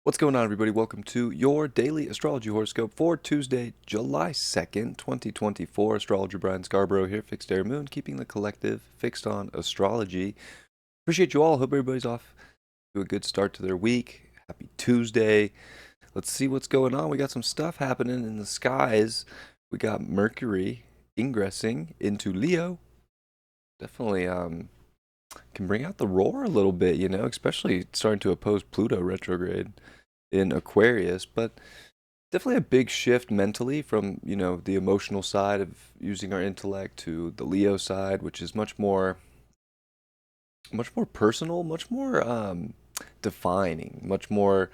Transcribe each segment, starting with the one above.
What's going on, everybody? Welcome to your daily astrology horoscope for Tuesday, July 2nd, 2024. Astrologer Brian Scarborough here, Fixed Air Moon, keeping the collective fixed on astrology. Appreciate you all. Hope everybody's off to a good start to their week. Happy Tuesday. Let's see what's going on. We got some stuff happening in the skies. We got Mercury ingressing into Leo. Definitely can bring out the roar a little bit, especially starting to oppose Pluto retrograde in Aquarius, but definitely a big shift mentally from, the emotional side of using our intellect to the Leo side, which is much more personal, much more defining, much more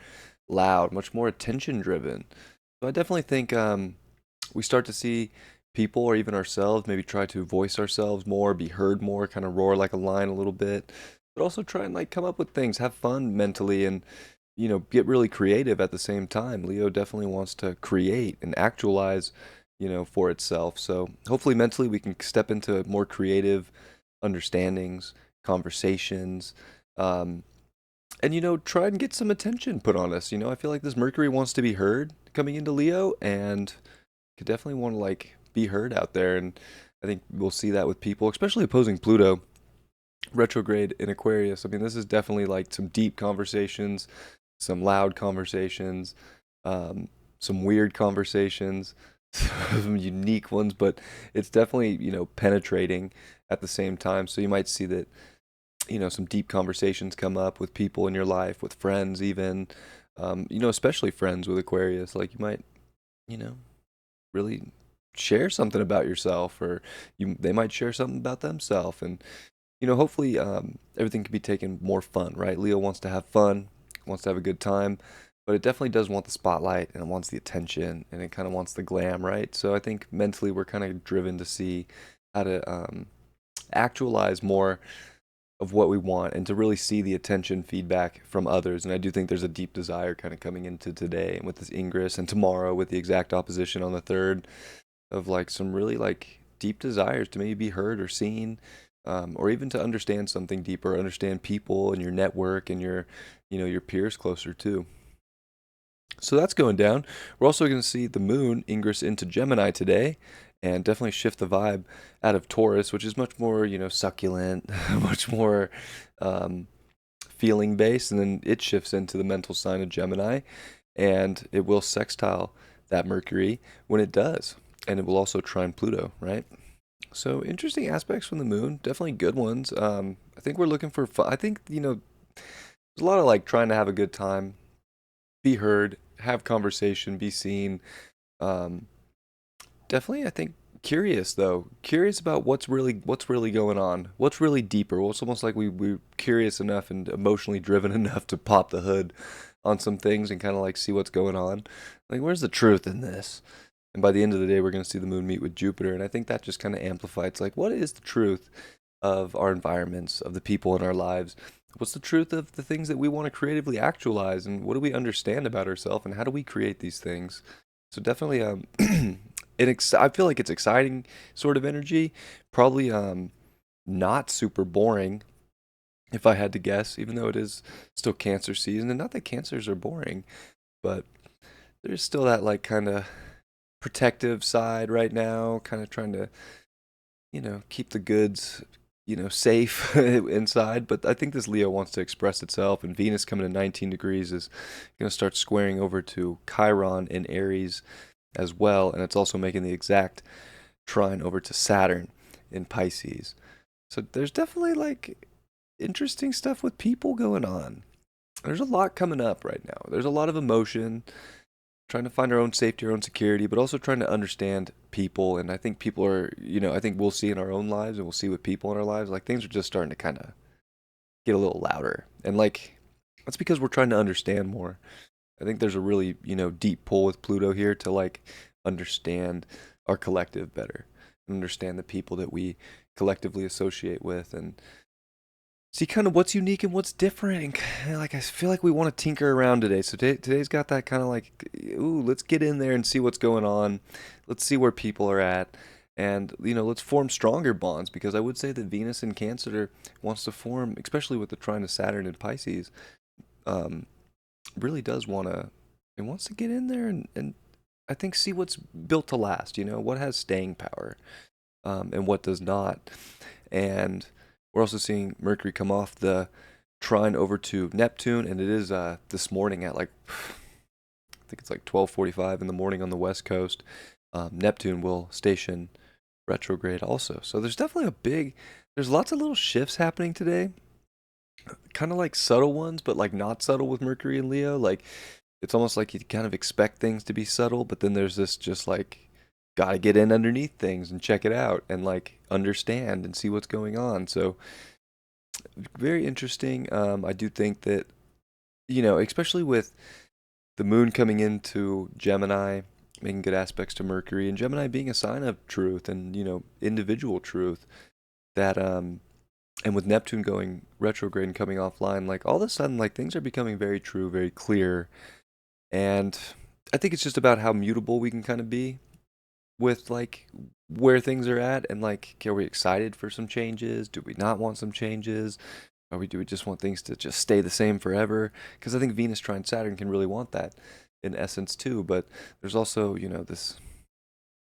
loud, much more attention driven. So I definitely think we start to see people or even ourselves maybe try to voice ourselves more, be heard more, kind of roar like a lion a little bit, but also try and like come up with things, have fun mentally, and get really creative at the same time. Leo definitely wants to create and actualize, for itself. So hopefully mentally we can step into more creative understandings, conversations, um, and try and get some attention put on us. I feel like this Mercury wants to be heard coming into Leo, and could definitely want to like be heard out there. And I think we'll see that with people, especially opposing Pluto retrograde in Aquarius. I mean, this is definitely like some deep conversations, some loud conversations, some weird conversations, some unique ones, but it's definitely, penetrating at the same time. So you might see that, some deep conversations come up with people in your life, with friends, even, especially friends with Aquarius. Like you might, you know, really share something about yourself, or they might share something about themselves. And hopefully everything can be taken more fun, right? Leo wants to have fun, wants to have a good time, but it definitely does want the spotlight, and it wants the attention, and it kind of wants the glam, right? So I think mentally we're kind of driven to see how to actualize more of what we want, and to really see the attention feedback from others. And I do think there's a deep desire kind of coming into today and with this ingress, and tomorrow with the exact opposition on the third, of like some really like deep desires to maybe be heard or seen, or even to understand something deeper, understand people and your network and your peers closer too. So that's going down. We're also going to see the moon ingress into Gemini today, and definitely shift the vibe out of Taurus, which is much more, succulent, much more um, feeling based, and then it shifts into the mental sign of Gemini, and it will sextile that Mercury when it does, and it will also trine Pluto, right? So interesting aspects from the moon, definitely good ones. I think we're looking for fun. I think there's a lot of like trying to have a good time, be heard, have conversation, be seen. Um, Definitely, I think curious though, curious about what's really going on, what's really deeper. Well, it's almost like we're curious enough and emotionally driven enough to pop the hood on some things and kind of like see what's going on. Like, where's the truth in this? And by the end of the day, we're going to see the moon meet with Jupiter, and I think that just kind of amplifies. It's like, what is the truth of our environments, of the people in our lives? What's the truth of the things that we want to creatively actualize, and what do we understand about ourselves, and how do we create these things? So definitely, I feel like it's exciting sort of energy. Probably not super boring if I had to guess, even though it is still Cancer season, and not that Cancers are boring, but there's still that like kind of protective side right now, kind of trying to keep the goods, safe inside. But I think this Leo wants to express itself, and Venus coming to 19 degrees is going to start squaring over to Chiron in Aries as well, and it's also making the exact trine over to Saturn in Pisces. So there's definitely like interesting stuff with people going on. There's a lot coming up right now. There's a lot of emotion, trying to find our own safety, our own security, but also trying to understand people. And I think people are, I think we'll see in our own lives, and we'll see with people in our lives, like things are just starting to kind of get a little louder. And like, that's because we're trying to understand more. I think there's a really, deep pull with Pluto here to like understand our collective better, and understand the people that we collectively associate with, and see kind of what's unique and what's different. And like, I feel like we want to tinker around today. So today's got that kind of like, ooh, let's get in there and see what's going on. Let's see where people are at. And, let's form stronger bonds, because I would say that Venus in Cancer wants to form, especially with the trine of Saturn in Pisces, um, really does want to, it wants to get in there and I think see what's built to last, what has staying power, and what does not. And we're also seeing Mercury come off the trine over to Neptune, and it is this morning at like I think it's like 12:45 in the morning on the West Coast. Neptune will station retrograde also. So there's lots of little shifts happening today, kind of like subtle ones, but like not subtle with Mercury and Leo. Like it's almost like you kind of expect things to be subtle, but then there's this just like gotta get in underneath things and check it out and like understand and see what's going on. So very interesting. I do think that, especially with the moon coming into Gemini, making good aspects to Mercury, and Gemini being a sign of truth and, individual truth, that and with Neptune going retrograde and coming offline, like all of a sudden, like things are becoming very true, very clear. And I think it's just about how mutable we can kind of be with like where things are at, and like are we excited for some changes? Do we not want some changes? Do we just want things to just stay the same forever? Because I think Venus trine Saturn can really want that in essence too. But there's also, this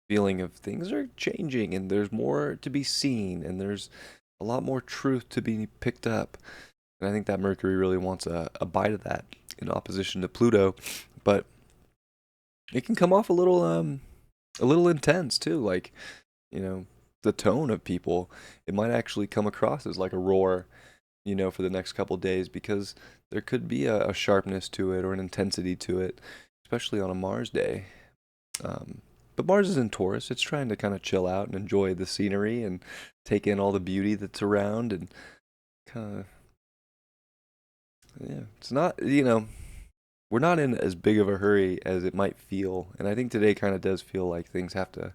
feeling of things are changing and there's more to be seen and there's a lot more truth to be picked up. And I think that Mercury really wants a bite of that in opposition to Pluto. But it can come off a little intense too. Like, you know, the tone of people, it might actually come across as like a roar, for the next couple days, because there could be a sharpness to it or an intensity to it, especially on a Mars day. Um, but Mars is in Taurus. It's trying to kind of chill out and enjoy the scenery and take in all the beauty that's around and kind of, yeah, it's not, we're not in as big of a hurry as it might feel. And I think today kind of does feel like things have to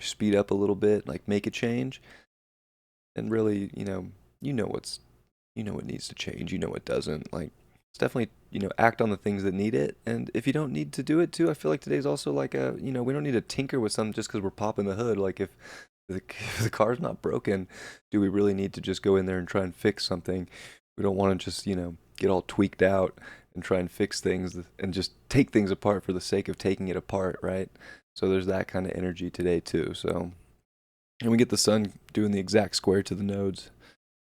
speed up a little bit, like make a change. And really, you know what's what needs to change, what doesn't. Like it's definitely, act on the things that need it. And if you don't need to do it too, I feel like today's also like we don't need to tinker with something just because we're popping the hood. Like if if the car's not broken, do we really need to just go in there and try and fix something? We don't want to just, get all tweaked out and try and fix things and just take things apart for the sake of taking it apart, right? So there's that kind of energy today too. So, and we get the sun doing the exact square to the nodes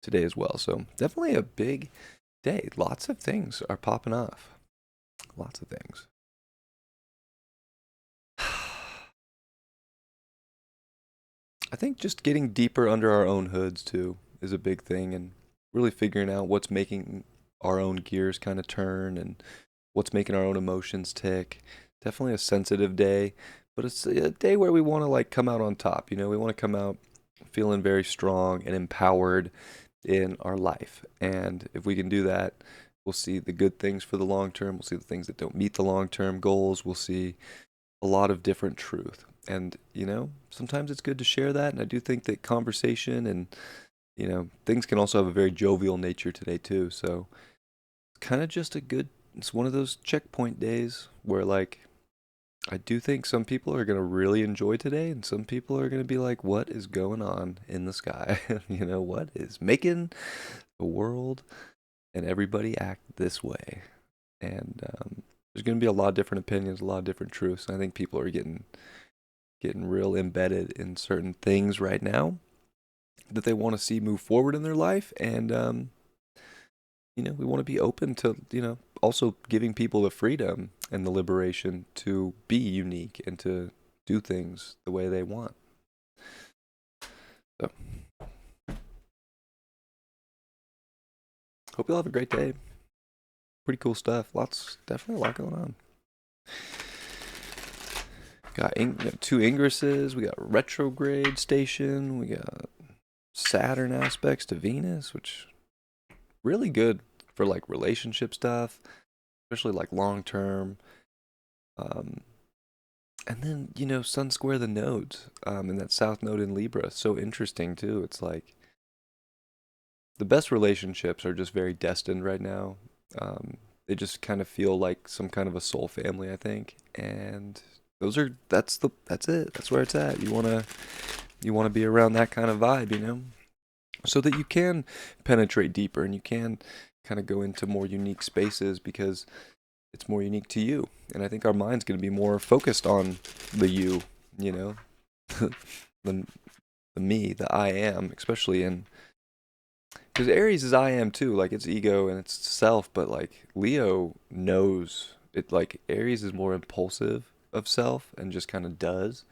today as well. So definitely a big day. Lots of things are popping off. Lots of things. I think just getting deeper under our own hoods too is a big thing, and really figuring out what's making our own gears kind of turn and what's making our own emotions tick. Definitely a sensitive day, but it's a day where we want to like come out on top. We want to come out feeling very strong and empowered in our life. And if we can do that, we'll see the good things for the long term. We'll see the things that don't meet the long term goals. We'll see a lot of different truth. And, sometimes it's good to share that. And I do think that conversation and, things can also have a very jovial nature today, too. So it's kind of just it's one of those checkpoint days where, like, I do think some people are going to really enjoy today, and some people are going to be like, what is going on in the sky? What is making the world and everybody act this way? And there's going to be a lot of different opinions, a lot of different truths. And I think people are getting real embedded in certain things right now that they want to see move forward in their life. And, we want to be open to, also giving people the freedom and the liberation to be unique and to do things the way they want. So, hope you'll have a great day. Pretty cool stuff. Definitely a lot going on. Got two ingresses. We got retrograde station. We got Saturn aspects to Venus, which really good for like relationship stuff, especially like long term. And then, Sun square the nodes, and that South node in Libra. So interesting too. It's like the best relationships are just very destined right now. They just kind of feel like some kind of a soul family, I think. And that's it. That's where it's at. You wanna be around that kind of vibe, so that you can penetrate deeper and you can kind of go into more unique spaces because it's more unique to you. And I think our mind's going to be more focused on the you, you know, the, the me, the I am, especially in, because Aries is I am too, like it's ego and it's self, but like Leo knows it, like Aries is more impulsive of self and just kind of does.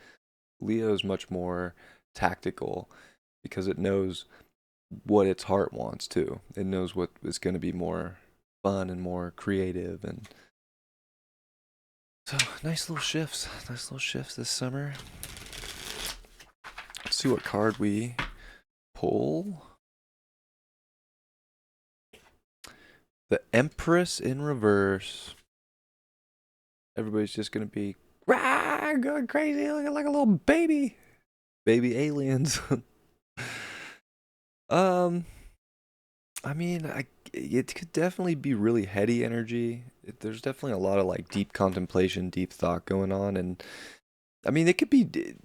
Leo's much more tactical because it knows what its heart wants too. It knows what is going to be more fun and more creative. And so nice little shifts this summer. Let's see what card we pull. The Empress in reverse. Everybody's just gonna be rah, going crazy, looking like a little baby, baby aliens. um, I mean, it could definitely be really heady energy. There's definitely a lot of like deep contemplation, deep thought going on, and I mean, it could be. It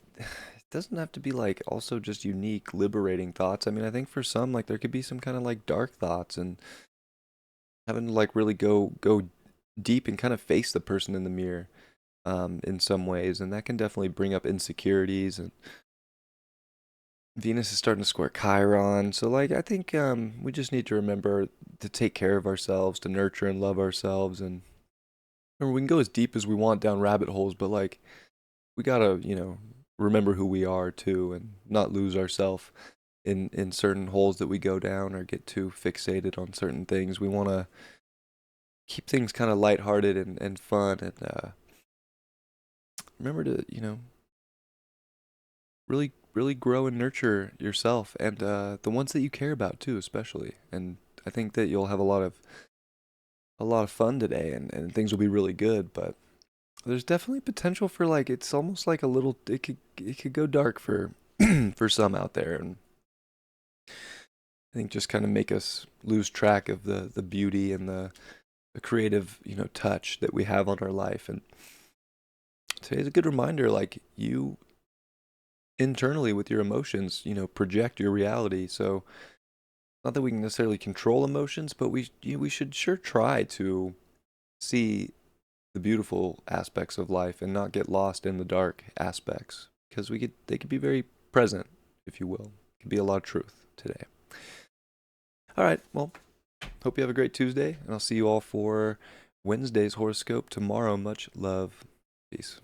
doesn't have to be like also just unique, liberating thoughts. I mean, I think for some, like there could be some kind of like dark thoughts and having to like really go deep and kind of face the person in the mirror in some ways, and that can definitely bring up insecurities. And Venus is starting to square Chiron, so like I think we just need to remember to take care of ourselves, to nurture and love ourselves, and remember we can go as deep as we want down rabbit holes, but like we gotta remember who we are too, and not lose ourselves in certain holes that we go down or get too fixated on certain things. We want to keep things kind of lighthearted and fun, and remember to really grow and nurture yourself and the ones that you care about too, especially. And I think that you'll have a lot of fun today, and things will be really good. But there's definitely potential for like it's almost like a little it could go dark for for some out there, and I think just kind of make us lose track of the beauty and the creative touch that we have on our life. And today's a good reminder, like you internally with your emotions, project your reality. So not that we can necessarily control emotions, but we should sure try to see the beautiful aspects of life and not get lost in the dark aspects because they could be very present, if you will. It could be a lot of truth today. All right, well, hope you have a great Tuesday, and I'll see you all for Wednesday's horoscope tomorrow. Much love. Peace.